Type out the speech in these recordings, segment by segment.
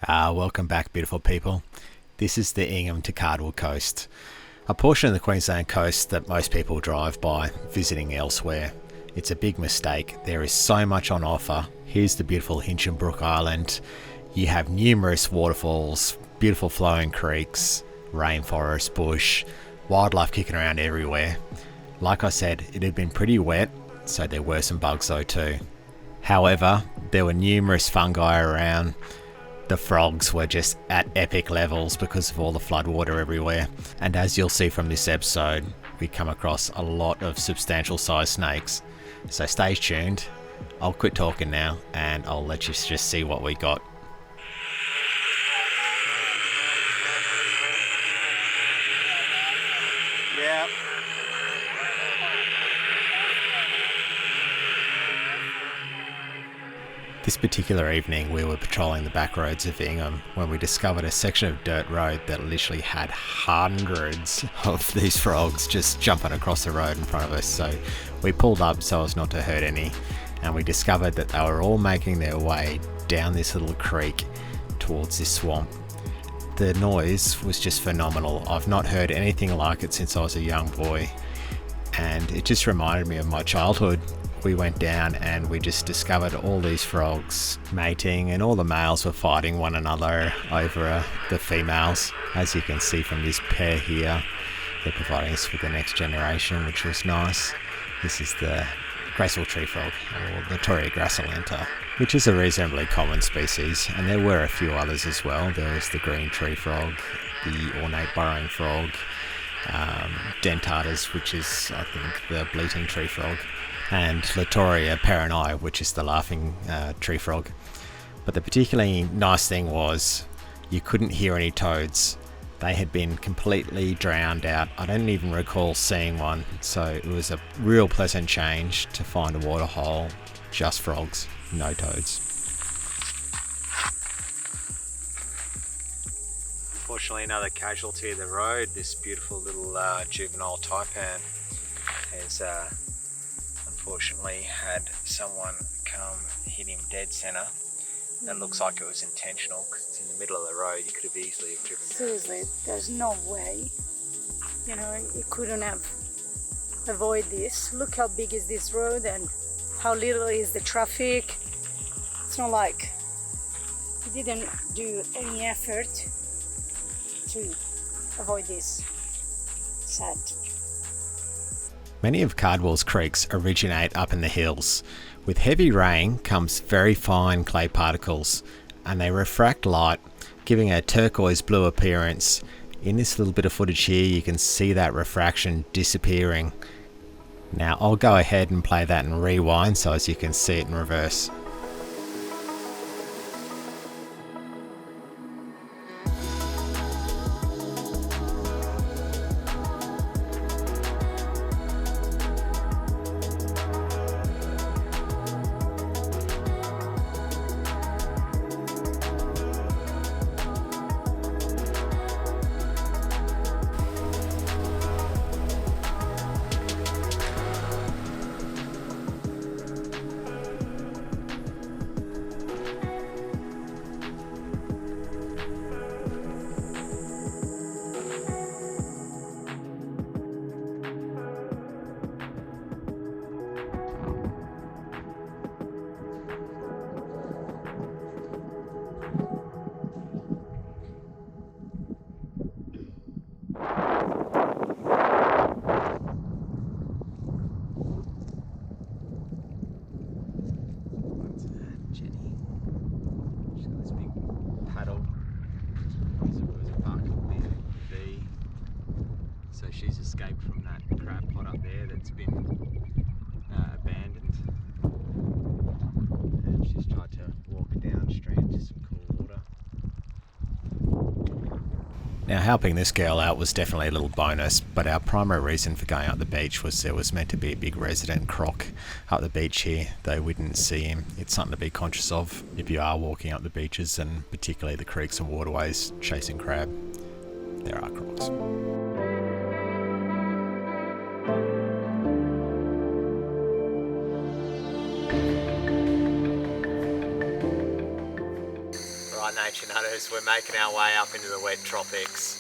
Welcome back, beautiful people. This is the Ingham to Cardwell coast, a portion of the Queensland coast that most people drive by, visiting elsewhere. It's a big mistake. There is so much on offer. Here's the beautiful Hinchinbrook Island. You have numerous waterfalls, beautiful flowing creeks, rainforest, bush, wildlife kicking around everywhere. Like I said, it had been pretty wet, so there were some bugs though too. However, there were numerous fungi around. The frogs were just at epic levels because of all the floodwater everywhere. And as you'll see from this episode, we come across a lot of substantial sized snakes. So stay tuned. I'll quit talking now and I'll let you just see what we got. Yeah. This particular evening we were patrolling the back roads of Ingham when we discovered a section of dirt road that literally had hundreds of these frogs just jumping across the road in front of us. So we pulled up so as not to hurt any, and we discovered that they were all making their way down this little creek towards this swamp. The noise was just phenomenal. I've not heard anything like it since I was a young boy, and it just reminded me of my childhood. We went down and we just discovered all these frogs mating, and all the males were fighting one another over the females. As you can see from this pair here, they're providing us with the next generation, which was nice. This is the graceful tree frog, or Latoria gracilenta, which is a reasonably common species, and there were a few others as well. There was the green tree frog, the ornate burrowing frog, dentatus, which is I think the bleating tree frog, and Latoria perrini, which is the laughing tree frog. But the particularly nice thing was you couldn't hear any toads. They had been completely drowned out. I don't even recall seeing one, so it was a real pleasant change to find a waterhole, just frogs, no toads. Unfortunately, another casualty of the road. This beautiful little juvenile taipan has unfortunately had someone come hit him dead centre. That looks like it was intentional because it's in the middle of the road. You could have easily have driven Seriously, there's no way. You know, you couldn't have avoided this. Look how big is this road and how little is the traffic. It's not like you didn't do any effort to avoid this. Sad. Many of Cardwell's creeks originate up in the hills. With heavy rain comes very fine clay particles, and they refract light, giving a turquoise blue appearance. In this little bit of footage here, you can see that refraction disappearing. Now I'll go ahead and play that and rewind so as you can see it in reverse. So she's escaped from that crab pot up there that's been abandoned, and she's tried to walk downstream to some cool water. Now, helping this girl out was definitely a little bonus, but our primary reason for going up the beach was there was meant to be a big resident croc up the beach here, though we didn't see him. It's something to be conscious of if you are walking up the beaches, and particularly the creeks and waterways chasing crab. There are crocs. nature nutters, we're making our way up into the wet tropics.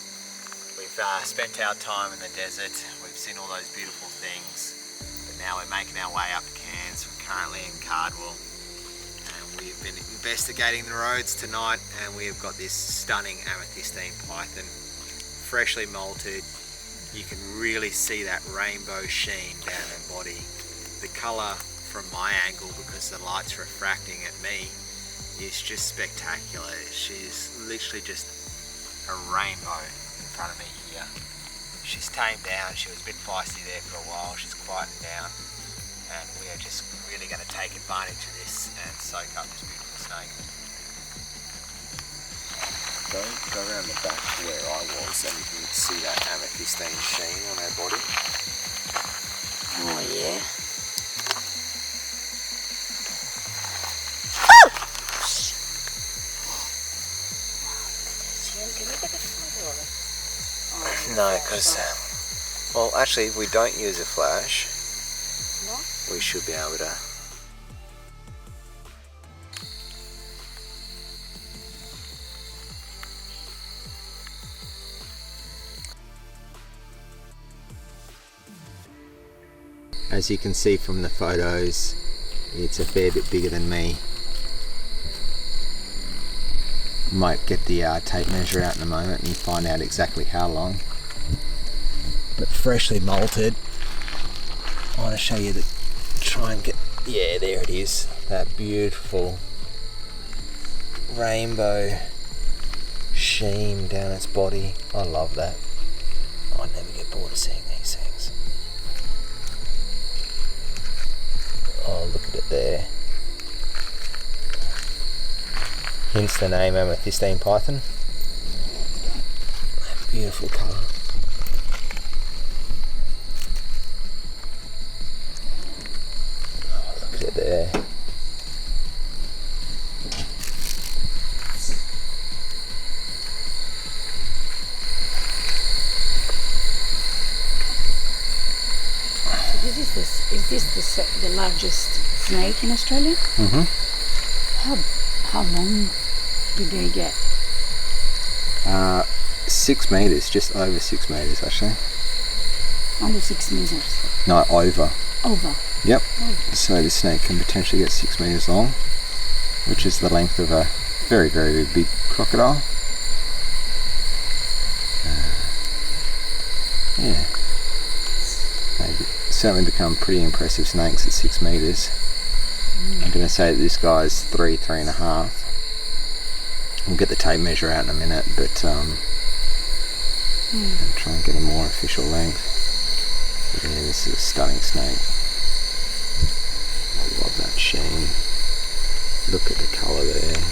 We've spent our time in the desert, we've seen all those beautiful things, but now we're making our way up Cairns. We're currently in Cardwell, and we've been investigating the roads tonight, and we've got this stunning amethystine python, freshly molted. You can really see that rainbow sheen down her body. The colour from my angle, because the light's refracting at me, is just spectacular. She's literally just a rainbow in front of me here. She's tamed down. She was a bit feisty there for a while. She's quietened down, and we are just really going to take advantage of this and soak up this beautiful snake. Go around the back to where I was, and you can see that amethystine sheen on her body. Oh yeah. Can you get a photo of it? No, because, well, actually, if we don't use a flash, No? we should be able to. As you can see from the photos, it's a fair bit bigger than me. Might get the tape measure out in a moment and find out exactly how long. But freshly molted. I want to show you try and get, yeah, there it is. That beautiful rainbow sheen down its body. I love that. I never get bored of seeing these things. Oh, look at it there. Hence the name Amethystine python. That beautiful colour. Oh, look at it there. So is this the largest snake in Australia? Mm-hmm. How long did they get? 6 metres, just over 6 metres actually. Under 6 meters. No, over. Over. Yep. Oh. So this snake can potentially get 6 metres long, which is the length of a very, very big crocodile. Yeah. They certainly become pretty impressive snakes at 6 metres. I'm going to say that this guy's 3.5. We'll get the tape measure out in a minute, but I'll try and get a more official length. Yeah, this is a stunning snake. I love that sheen. Look at the colour there.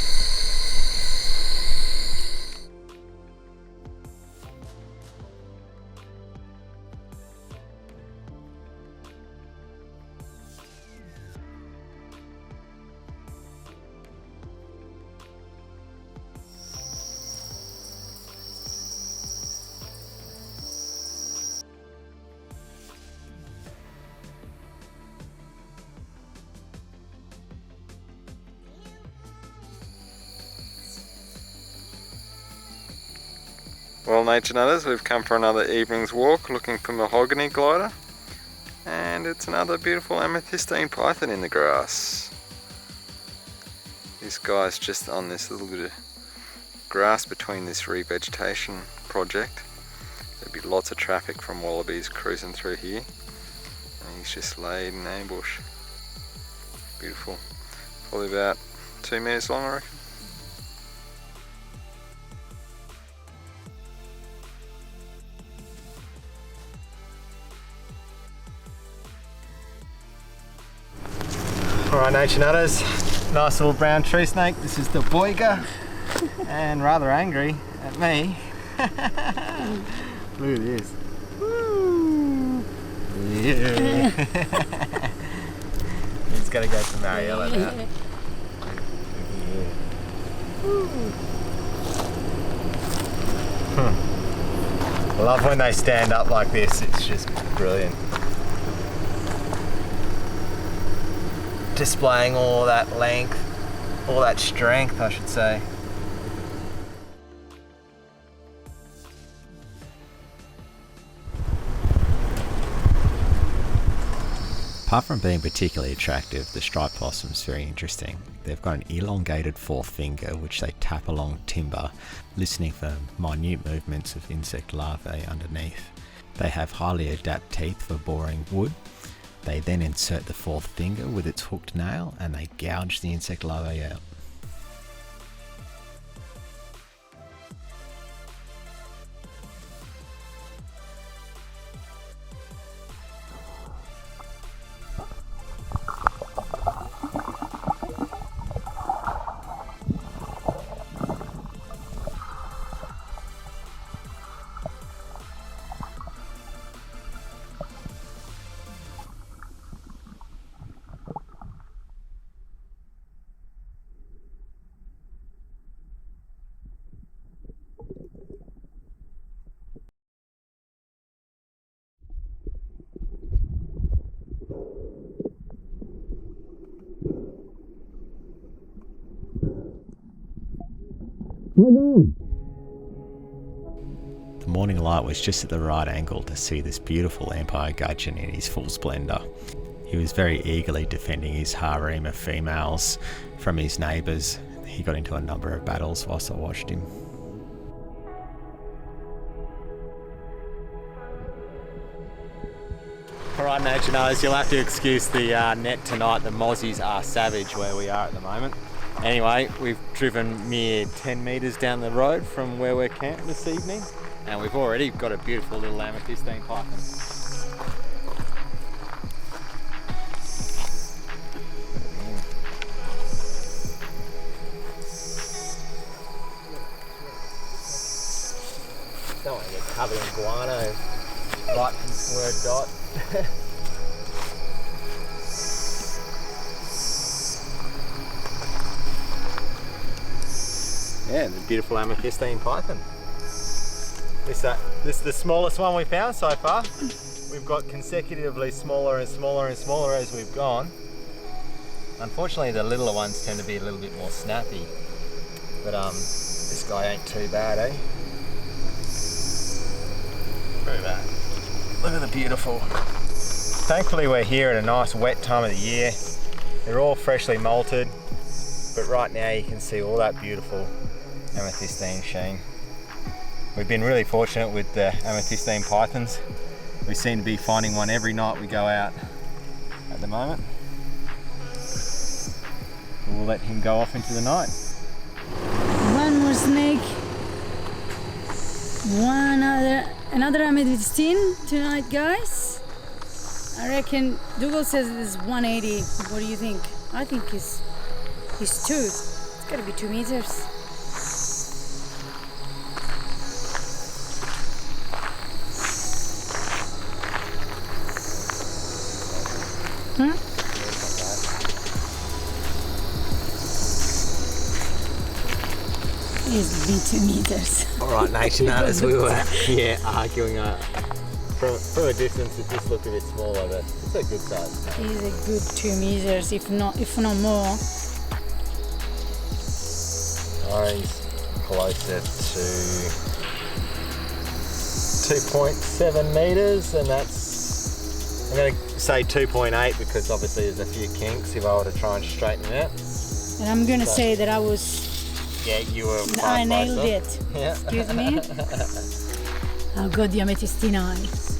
Well, nature nutters, we've come for another evening's walk looking for mahogany glider, and it's another beautiful amethystine python in the grass. This guy's just on this little bit of grass between this revegetation project. There'll be lots of traffic from wallabies cruising through here, and he's just laid in ambush. Beautiful. Probably about 2 meters long, I reckon. Alright, nature nutters, nice little brown tree snake. This is the boiga, and rather angry at me. Look at this. Woo. Yeah. He's got to go to Mariella now. Yeah. I love when they stand up like this, it's just brilliant. Displaying all that length, all that strength, I should say. Apart from being particularly attractive, the striped possum's very interesting. They've got an elongated fourth finger which they tap along timber, listening for minute movements of insect larvae underneath. They have highly adapted teeth for boring wood. They then insert the fourth finger with its hooked nail and they gouge the insect larvae out. The morning light was just at the right angle to see this beautiful empire gudgeon in his full splendour. He was very eagerly defending his harem of females from his neighbours. He got into a number of battles whilst I watched him. Alright, Nationals, you'll have to excuse the net tonight. The mozzies are savage where we are at the moment. Anyway, we've driven mere 10 metres down the road from where we're camped this evening, and we've already got a beautiful little amethystine python. Don't want to get covered in guano right from word dot. Yeah, the beautiful amethystine python. This is the smallest one we found so far. We've got consecutively smaller and smaller and smaller as we've gone. Unfortunately, the littler ones tend to be a little bit more snappy. But this guy ain't too bad, eh? Look at that. Look at the beautiful. Thankfully, we're here at a nice wet time of the year. They're all freshly molted, but right now you can see all that beautiful amethystine sheen. We've been really fortunate with the amethystine pythons. We seem to be finding one every night we go out at the moment. We'll let him go off into the night. One more snake. Another amethystine tonight, guys. I reckon Dougal says it's 180. What do you think? I think it's 2. It's gotta be 2 meters. It's 2 meters. Alright, Nation, as we were arguing from a distance, it just looked a bit smaller, but it's a good size. It's a good 2 meters, if not more. He's closer to 2.7 meters, and that's, I'm going to say 2.8 because obviously there's a few kinks if I were to try and straighten them out. And I'm going to say that I was... Yeah, you were far I nailed closer. it. Yeah. Excuse me. I've got the amethystine eyes.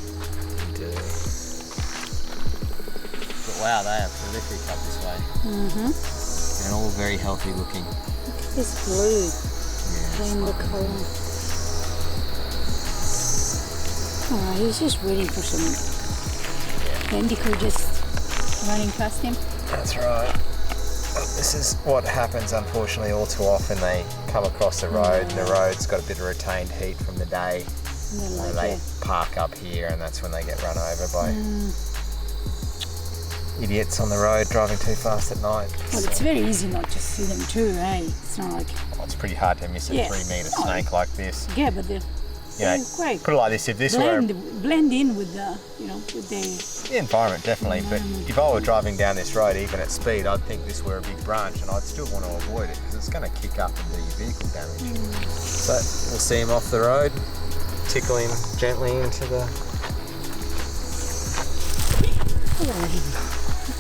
But wow, they are prolific up this way. They're all very healthy looking. Look at this blue. Yeah, Rainbow colour. Oh, he's just waiting for some bandicoot just running past him. That's right. This is what happens, unfortunately, all too often. They come across the road, and the road's got a bit of retained heat from the day. And they park up here, and that's when they get run over by idiots on the road driving too fast at night. Well, it's very easy not to see them too, eh? It's not like... Well, it's pretty hard to miss a 3-metre snake like this. Yeah, but they're quite... Put it like this, if this were... Blend in with the, with the environment, definitely. But if I were driving down this road, even at speed, I'd think this were a big branch, and I'd still want to avoid it because it's going to kick up and do your vehicle damage. So we'll see him off the road, tickle him gently into the...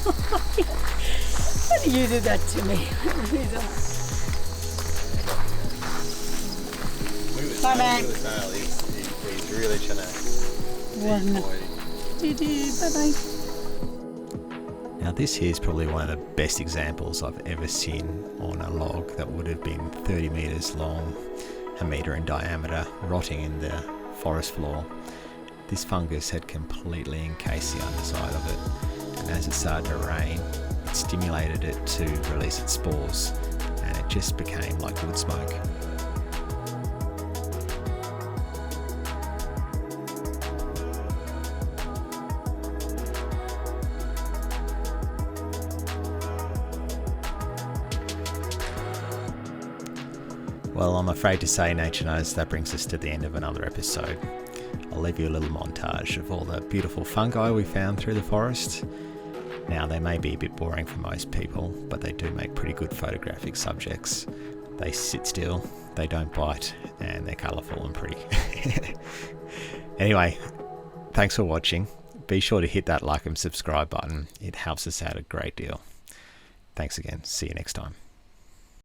Why do you do that to me? Bye, man. He's really trying to Bye-bye. Now this here is probably one of the best examples I've ever seen on a log that would have been 30 metres long, a metre in diameter, rotting in the forest floor. This fungus had completely encased the underside of it, and as it started to rain, it stimulated it to release its spores, and it just became like wood smoke. Well, I'm afraid to say, Nature Knows, that brings us to the end of another episode. I'll leave you a little montage of all the beautiful fungi we found through the forest. Now, they may be a bit boring for most people, but they do make pretty good photographic subjects. They sit still, they don't bite, and they're colourful and pretty. Anyway, thanks for watching. Be sure to hit that like and subscribe button. It helps us out a great deal. Thanks again. See you next time.